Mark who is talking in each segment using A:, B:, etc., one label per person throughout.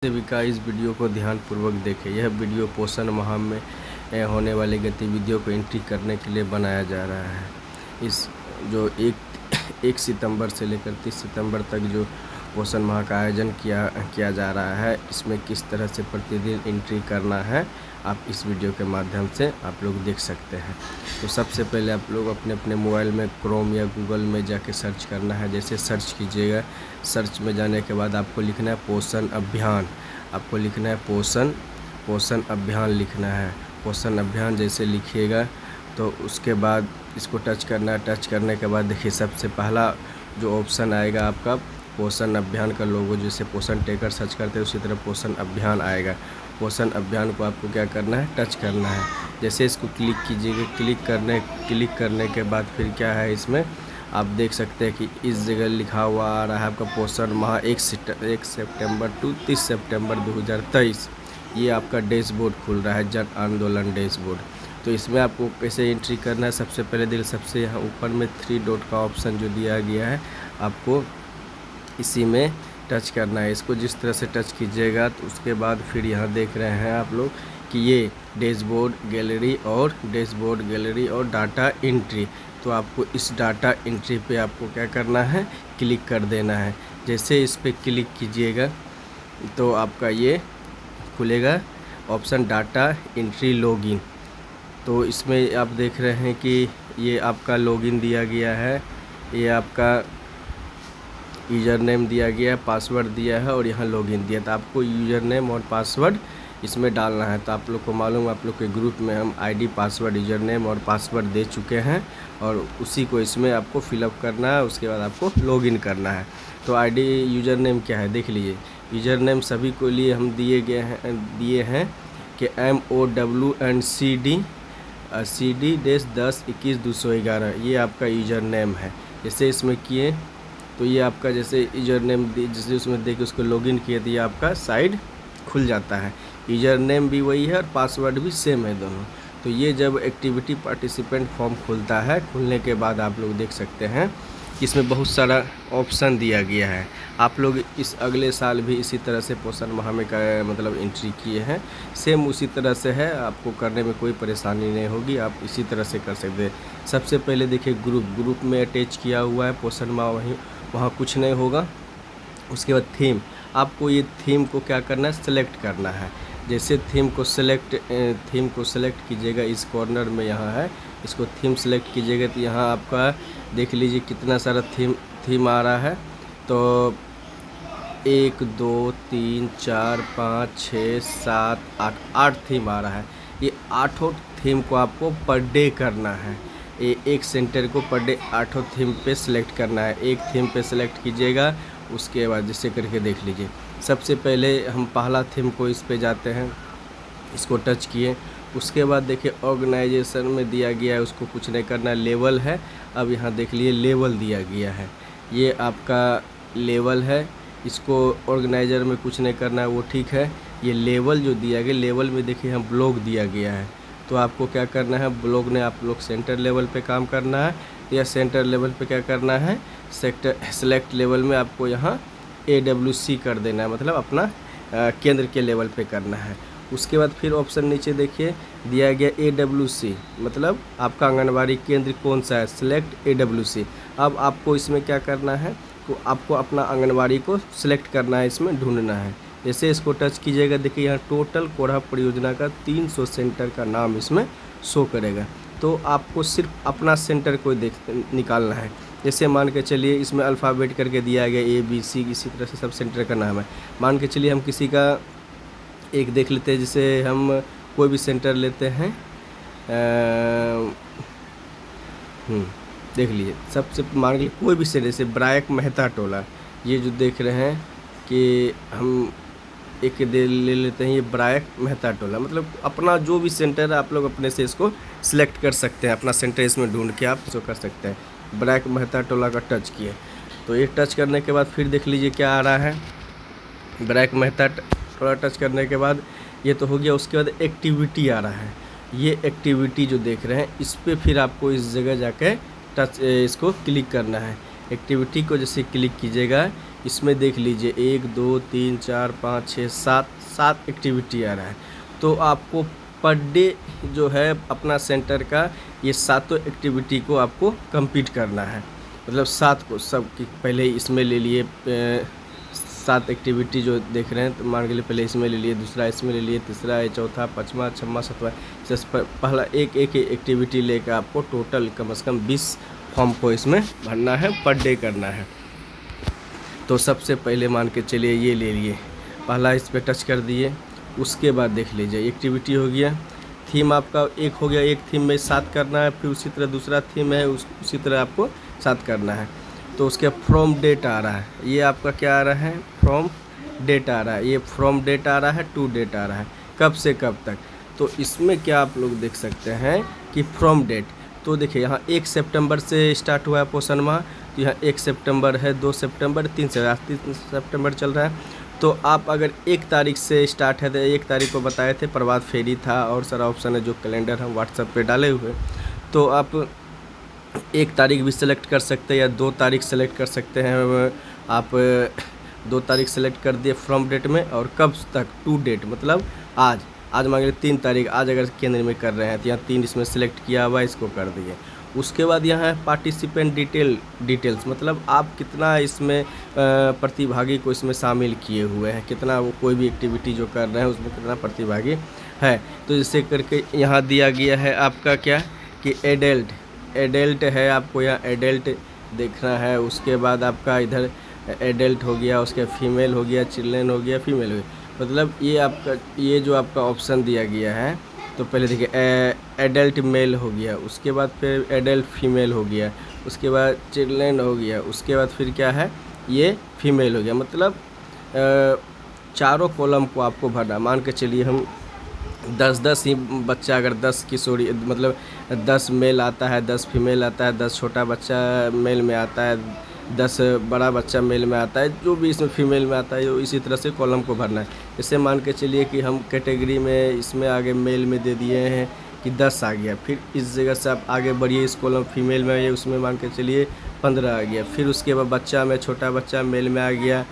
A: सेविका इस वीडियो को ध्यानपूर्वक देखें। यह वीडियो पोषण माह में होने वाली गतिविधियों को एंट्री करने के लिए बनाया जा रहा है। इस जो 1 सितंबर से लेकर 30 सितंबर तक जो पोषण माह का आयोजन किया जा रहा है, इसमें किस तरह से प्रतिदिन एंट्री करना है आप इस वीडियो के माध्यम से आप लोग देख सकते हैं। तो सबसे पहले आप लोग अपने अपने मोबाइल में क्रोम या गूगल में जाके सर्च करना है। जैसे सर्च कीजिएगा, सर्च में जाने के बाद आपको लिखना है पोषण अभियान। आपको लिखना है पोषण अभियान लिखना है। पोषण अभियान जैसे लिखिएगा तो उसके बाद इसको टच करना है। टच करने के बाद देखिए सबसे पहला जो ऑप्शन आएगा आपका पोषण अभियान का लोगो, जैसे पोषण टेकर सर्च करते हैं उसी तरह पोषण अभियान आएगा। पोषण अभियान को आपको क्या करना है, टच करना है। जैसे इसको क्लिक कीजिएगा, क्लिक करने के बाद फिर क्या है, इसमें आप देख सकते हैं कि इस जगह लिखा हुआ आ रहा है आपका पोषण माह 1 सितंबर टू 30 सितंबर 2023। ये आपका डैशबोर्ड खुल रहा है, जन आंदोलन डैशबोर्ड। तो इसमें आपको कैसे एंट्री करना है, सबसे पहले देखिए सबसे यहाँ ऊपर में 3 डॉट का ऑप्शन जो दिया गया है, आपको इसी में टच करना है। इसको जिस तरह से टच कीजिएगा तो उसके बाद फिर यहाँ देख रहे हैं आप लोग कि ये डैशबोर्ड गैलरी और डाटा एंट्री। तो आपको इस डाटा एंट्री पे आपको क्या करना है, क्लिक कर देना है। जैसे इस पे क्लिक कीजिएगा तो आपका ये खुलेगा ऑप्शन डाटा एंट्री लॉगिन। तो इसमें आप देख रहे हैं कि ये आपका लॉगिन दिया गया है, ये आपका यूज़र नेम दिया गया है, पासवर्ड दिया है और यहाँ लॉगिन दिया। तो आपको यूज़र नेम और पासवर्ड इसमें डालना है। तो आप लोग को मालूम, आप लोग के ग्रुप में हम आईडी पासवर्ड यूज़र नेम और पासवर्ड दे चुके हैं और उसी को इसमें आपको फिलअप करना है। उसके बाद आपको लॉगिन करना है। तो आईडी यूज़र नेम क्या है देख लीजिए। यूज़र नेम सभी को लिए हम दिए हैं कि MOWNCD-102111। ये आपका यूज़र नेम है। जैसे इसमें किए तो ये आपका जैसे यूज़र नेम जैसे उसमें देख के उसको लॉगिन किए तो ये आपका साइड खुल जाता है। यूज़र नेम भी वही है और पासवर्ड भी सेम है दोनों। तो ये जब एक्टिविटी पार्टिसिपेंट फॉर्म खुलता है, खुलने के बाद आप लोग देख सकते हैं कि इसमें बहुत सारा ऑप्शन दिया गया है। आप लोग इस अगले साल भी इसी तरह से पोषण माह में का मतलब एंट्री किए हैं, सेम उसी तरह से है। आपको करने में कोई परेशानी नहीं होगी, आप इसी तरह से कर सकते हैं। सबसे पहले देखिए ग्रुप में अटैच किया हुआ है पोषण माह, वहाँ कुछ नहीं होगा। उसके बाद थीम, आपको ये थीम को क्या करना है, सेलेक्ट करना है। जैसे थीम को सेलेक्ट कीजिएगा, इस कॉर्नर में यहाँ है, इसको थीम सेलेक्ट कीजिएगा तो यहाँ आपका देख लीजिए कितना सारा थीम आ रहा है। तो 1 2 3 4 5 6 7 8 थीम आ रहा है। ये 8 थीम को आपको पर डे करना है। एक सेंटर को पर डे 8 थीम पे सिलेक्ट करना है। एक थीम पे सिलेक्ट कीजिएगा, उसके बाद जिससे करके देख लीजिए। सबसे पहले हम पहला थीम को इस पे जाते हैं, इसको टच किए। उसके बाद देखिए ऑर्गेनाइजेशन में दिया गया है, उसको कुछ नहीं करना, लेवल है। अब यहाँ देख लिए लेवल दिया गया है, ये आपका लेवल है। इसको ऑर्गेनाइजर में कुछ नहीं करना है, वो ठीक है। ये लेवल जो दिया गया, लेवल में देखिए हम ब्लॉक दिया गया है। तो आपको क्या करना है, ब्लॉक ने आप लोग सेंटर लेवल पे काम करना है या सेंटर लेवल पे क्या करना है, सेलेक्ट लेवल में आपको यहाँ AWC कर देना है, मतलब अपना केंद्र के लेवल पे करना है। उसके बाद फिर ऑप्शन नीचे देखिए दिया गया AWC, मतलब आपका आंगनबाड़ी केंद्र कौन सा है, सेलेक्ट AWC। अब आपको इसमें क्या करना है, तो आपको अपना आंगनबाड़ी को सिलेक्ट करना है, इसमें ढूंढना है। जैसे इसको टच कीजिएगा देखिए यहाँ टोटल कोढ़ा परियोजना का 300 सेंटर का नाम इसमें शो करेगा। तो आपको सिर्फ अपना सेंटर को निकालना है। जैसे मान के चलिए इसमें अल्फ़ाबेट करके दिया गया ABC, इसी तरह से सब सेंटर का नाम है। मान के चलिए हम किसी का एक देख लेते हैं, जैसे हम कोई भी सेंटर लेते हैं, देख लीजिए सबसे मान के कोई भी सेंटर, जैसे ब्रायक मेहता टोला, ये जो देख रहे हैं कि हम एक ले लेते हैं, ये ब्रायक मेहता टोला, मतलब अपना जो भी सेंटर है आप लोग अपने से इसको सिलेक्ट कर सकते हैं। अपना सेंटर इसमें ढूंढ के आप इसको कर सकते हैं। ब्रायक मेहता टोला का टच किए तो ये टच करने के बाद फिर देख लीजिए क्या आ रहा है, ब्रायक मेहता टोला टच करने के बाद ये तो हो गया। उसके बाद एक्टिविटी आ रहा है, ये एक्टिविटी जो देख रहे हैं इस पर फिर आपको इस जगह जाके इसको क्लिक करना है। एक्टिविटी को जैसे क्लिक कीजिएगा, इसमें देख लीजिए 1 2 3 4 5 6 7 7 एक्टिविटी आ रहा है। तो आपको पर डे जो है अपना सेंटर का ये सातों एक्टिविटी को आपको कंप्लीट करना है। मतलब 7 को सब की पहले इसमें ले लिए 7 एक्टिविटी जो देख रहे हैं, तो मान के लिए पहले इसमें ले लिए, दूसरा इसमें ले लिए, तीसरा है, चौथा, पाँचवा, छठवां, सातवां, पहला एक एक एक्टिविटी लेकर आपको टोटल कम से कम 20 फॉर्म को इसमें भरना है, पर डे करना है। तो सबसे पहले मान के चलिए ये ले लिए, पहला इस पर टच कर दिए। उसके बाद देख लीजिए एक्टिविटी हो गया, थीम आपका एक हो गया, एक थीम में 7 करना है। फिर उसी तरह दूसरा थीम है, उसी तरह आपको 7 करना है। तो उसके फ्रॉम डेट आ रहा है, ये आपका क्या आ रहा है, फ्रॉम डेट आ रहा है, ये फ्रॉम डेट आ रहा है, टू डेट आ रहा है, कब से कब तक। तो इसमें क्या आप लोग देख सकते हैं कि फ्रॉम डेट, तो देखिए यहाँ 1 सितंबर से स्टार्ट हुआ है पोषण माह, तो यहाँ 1 सितंबर है, 2 सितंबर, 3 सितंबर चल रहा है। तो आप अगर 1 तारीख से स्टार्ट है तो 1 तारीख को बताए थे, प्रभात फेरी था और सारा ऑप्शन है जो कैलेंडर हम व्हाट्सएप पे डाले हुए। तो आप 1 तारीख भी सेलेक्ट कर सकते हैं या 2 तारीख सेलेक्ट कर सकते हैं। आप 2 तारीख सेलेक्ट कर दिए फ्रॉम डेट में, और कब तक, टू डेट मतलब आज मान लीजिए 3 तारीख, आज अगर केंद्र में कर रहे हैं तो यहाँ 3 इसमें सेलेक्ट किया हुआ, इसको कर दिए। उसके बाद यहाँ है पार्टिसिपेंट डिटेल्स, मतलब आप कितना इसमें प्रतिभागी को इसमें शामिल किए हुए हैं, कितना वो कोई भी एक्टिविटी जो कर रहे हैं उसमें कितना प्रतिभागी है। तो इसे करके यहाँ दिया गया है आपका क्या कि एडल्ट है, आपको यहाँ एडल्ट देखना है। उसके बाद आपका इधर एडल्ट हो गया, उसके फीमेल हो गया, चिल्ड्रन हो गया, फीमेल हो गया। मतलब ये आपका ये जो आपका ऑप्शन दिया गया है, तो पहले देखिए एडल्ट मेल हो गया, उसके बाद फिर एडल्ट फीमेल हो गया, उसके बाद चिल्ड्रन हो गया, उसके बाद फिर क्या है, ये फीमेल हो गया। मतलब चारों कॉलम को आपको भरना। मान के चलिए हम 10-10 ही बच्चा, अगर 10 किशोरी मतलब 10 मेल आता है, 10 फीमेल आता है, 10 छोटा बच्चा मेल में आता है, 10 बड़ा बच्चा मेल में आता है, जो भी इसमें फीमेल में आता है, इसी तरह से कॉलम को भरना है। जैसे मान के चलिए कि हम कैटेगरी में इसमें आगे मेल में दे दिए हैं कि 10 आ गया, फिर इस जगह से आप आगे बढ़िए, इस कॉलम फीमेल में, ये उसमें मान के चलिए 15 आ गया, फिर उसके बाद बच्चा में छोटा बच्चा मेल में आ गया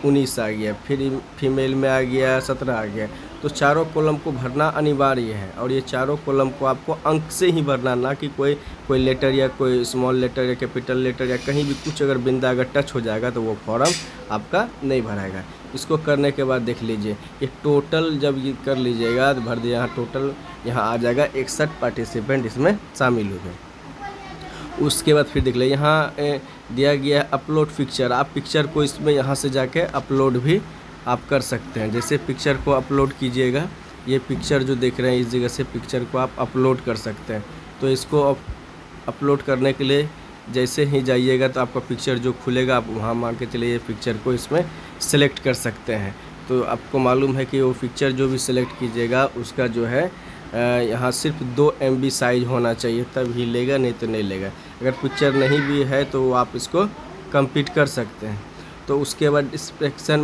A: 19 आ गया, फिर फीमेल में आ गया 17 आ गया। तो चारों कॉलम को भरना अनिवार्य है, और ये चारों कॉलम को आपको अंक से ही भरना, ना कि कोई लेटर या कोई स्मॉल लेटर या कैपिटल लेटर या कहीं भी कुछ अगर बिंदा अगर टच हो जाएगा तो वो फॉर्म आपका नहीं भराएगा। इसको करने के बाद देख लीजिए, ये टोटल जब ये कर लीजिएगा तो भर दिया, यहाँ टोटल यहाँ आ जाएगा 61 पार्टिसिपेंट इसमें शामिल हो गए। उसके बाद फिर देख ले, यहाँ दिया गया है अपलोड पिक्चर। आप पिक्चर को इसमें यहाँ से जाके अपलोड भी आप कर सकते हैं। जैसे पिक्चर को अपलोड कीजिएगा, ये पिक्चर जो देख रहे हैं इस जगह से पिक्चर को आप अपलोड कर सकते हैं। तो इसको अपलोड करने के लिए जैसे ही जाइएगा तो आपका पिक्चर जो खुलेगा, आप वहाँ मान के चलिए ये पिक्चर को इसमें सेलेक्ट कर सकते हैं। तो आपको मालूम है कि वो पिक्चर जो भी सिलेक्ट कीजिएगा उसका जो है यहाँ सिर्फ 2 MB साइज होना चाहिए, तब ही लेगा, नहीं तो नहीं लेगा। अगर पिक्चर नहीं भी है तो आप इसको कंप्लीट कर सकते हैं। तो उसके बाद डिस्क्रिप्शन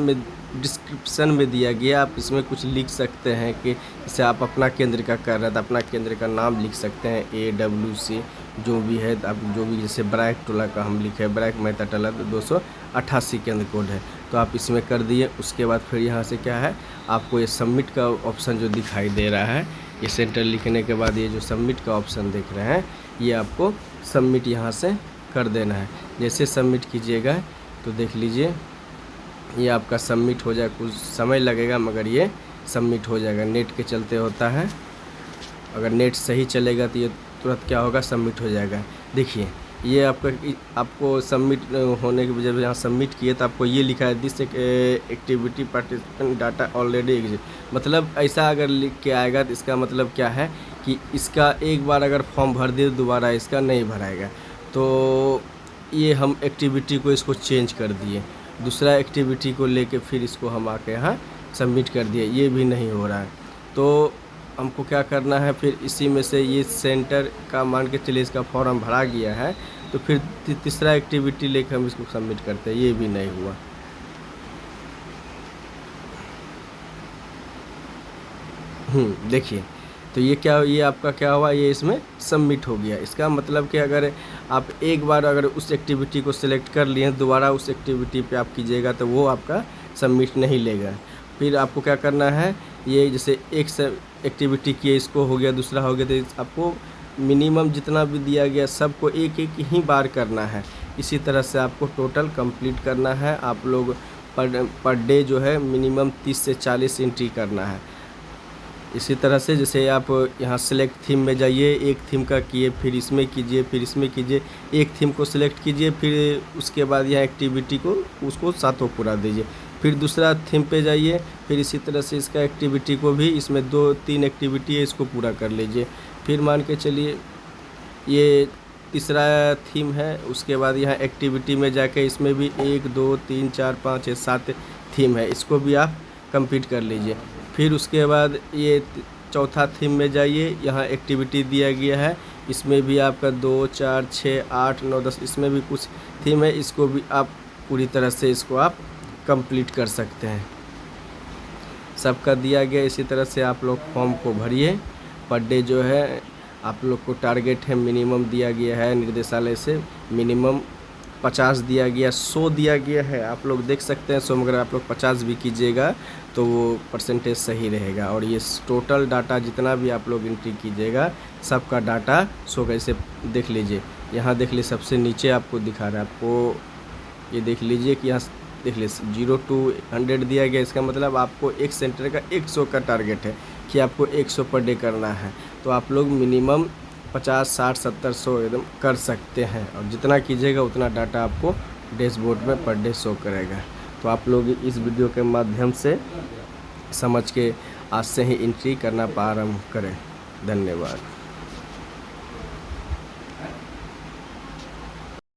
A: में दिया गया, आप इसमें कुछ लिख सकते हैं कि जैसे आप अपना केंद्र का कर रहे हैं तो अपना केंद्र का नाम लिख सकते हैं, AWC जो भी है, आप जो भी, जैसे ब्रैक टोला का हम लिखे, ब्रैक मेहता टोला 288 केंद्र कोड है, तो आप इसमें कर दिए। उसके बाद फिर यहाँ से क्या है, आपको ये सबमिट का ऑप्शन जो दिखाई दे रहा है, ये सेंटर लिखने के बाद ये जो सबमिट का ऑप्शन देख रहे हैं, ये आपको सबमिट यहाँ से कर देना है। जैसे सबमिट कीजिएगा तो देख लीजिए ये आपका सबमिट हो जाए, कुछ समय लगेगा मगर ये सबमिट हो जाएगा। नेट के चलते होता है, अगर नेट सही चलेगा तो ये तुरंत क्या होगा, सबमिट हो जाएगा। देखिए ये आपको सबमिट होने की वजह से यहाँ सबमिट किए तो आपको ये लिखा है this activity participant data already exist. मतलब ऐसा अगर लिख के आएगा तो इसका मतलब क्या है कि इसका एक बार अगर फॉर्म भर दिए दोबारा इसका नहीं भराएगा। तो ये हम एक्टिविटी को इसको चेंज कर दिए, दूसरा एक्टिविटी को लेके फिर इसको हम आके यहाँ सबमिट कर दिए, ये भी नहीं हो रहा है। तो हमको क्या करना है, फिर इसी में से ये सेंटर का मान के चलिए इसका फॉर्म भरा गया है, तो फिर तीसरा एक्टिविटी लेकर हम इसको सबमिट करते हैं, ये भी नहीं हुआ। देखिए तो ये क्या, ये आपका क्या हुआ, ये इसमें सबमिट हो गया। इसका मतलब कि अगर आप एक बार अगर उस एक्टिविटी को सिलेक्ट कर लिए दोबारा उस एक्टिविटी पे आप कीजिएगा तो वो आपका सबमिट नहीं लेगा। फिर आपको क्या करना है, ये जैसे एक एक्टिविटी किए, इसको हो गया, दूसरा हो गया, तो आपको मिनिमम जितना भी दिया गया सबको एक एक ही बार करना है। इसी तरह से आपको टोटल कंप्लीट करना है। आप लोग पर डे जो है मिनिमम 30 से 40 एंट्री करना है। इसी तरह से जैसे आप यहाँ सेलेक्ट थीम में जाइए, एक थीम का किए, फिर इसमें कीजिए, फिर इसमें कीजिए, एक थीम को सिलेक्ट कीजिए, फिर उसके बाद यहाँ एक्टिविटी को उसको सातों पूरा दीजिए। फिर दूसरा थीम पे जाइए, फिर इसी तरह से इसका एक्टिविटी को भी, इसमें 2-3 एक्टिविटी है, इसको पूरा कर लीजिए। फिर मान के चलिए ये तीसरा थीम है, उसके बाद यहाँ एक्टिविटी में जाके इसमें भी 1 2 3 4 5 6 7 थीम है, इसको भी आप कंप्लीट कर लीजिए। फिर उसके बाद ये चौथा थीम में जाइए, यहाँ एक्टिविटी दिया गया है, इसमें भी आपका 2 4 6 8 9 10 इसमें भी कुछ थीम है, इसको भी आप पूरी तरह से इसको आप कंप्लीट कर सकते हैं। सबका दिया गया। इसी तरह से आप लोग फॉर्म को भरिए। पर डे जो है आप लोग को टारगेट है, मिनिमम दिया गया है निर्देशालय से, मिनिमम 50 दिया गया, 100 दिया गया है। आप लोग देख सकते हैं 100 में अगर आप लोग 50 भी कीजिएगा तो वो परसेंटेज सही रहेगा। और ये टोटल डाटा जितना भी आप लोग एंट्री कीजिएगा सबका डाटा शो कैसे देख लीजिए। यहाँ देख लीजिए सबसे नीचे आपको दिखा रहा है, आपको ये देख लीजिए कि यहाँ देख लीजिए 0 to 100 दिया गया। इसका मतलब आपको एक सेंटर का 100 का टारगेट है कि आपको 100 पर डे करना है। तो आप लोग मिनिमम 50 60 70 100 एकदम कर सकते हैं, और जितना कीजिएगा उतना डाटा आपको डैशबोर्ड में पर डे शो करेगा। तो आप लोग इस वीडियो के माध्यम से समझ के आज से ही एंट्री करना प्रारंभ करें। धन्यवाद।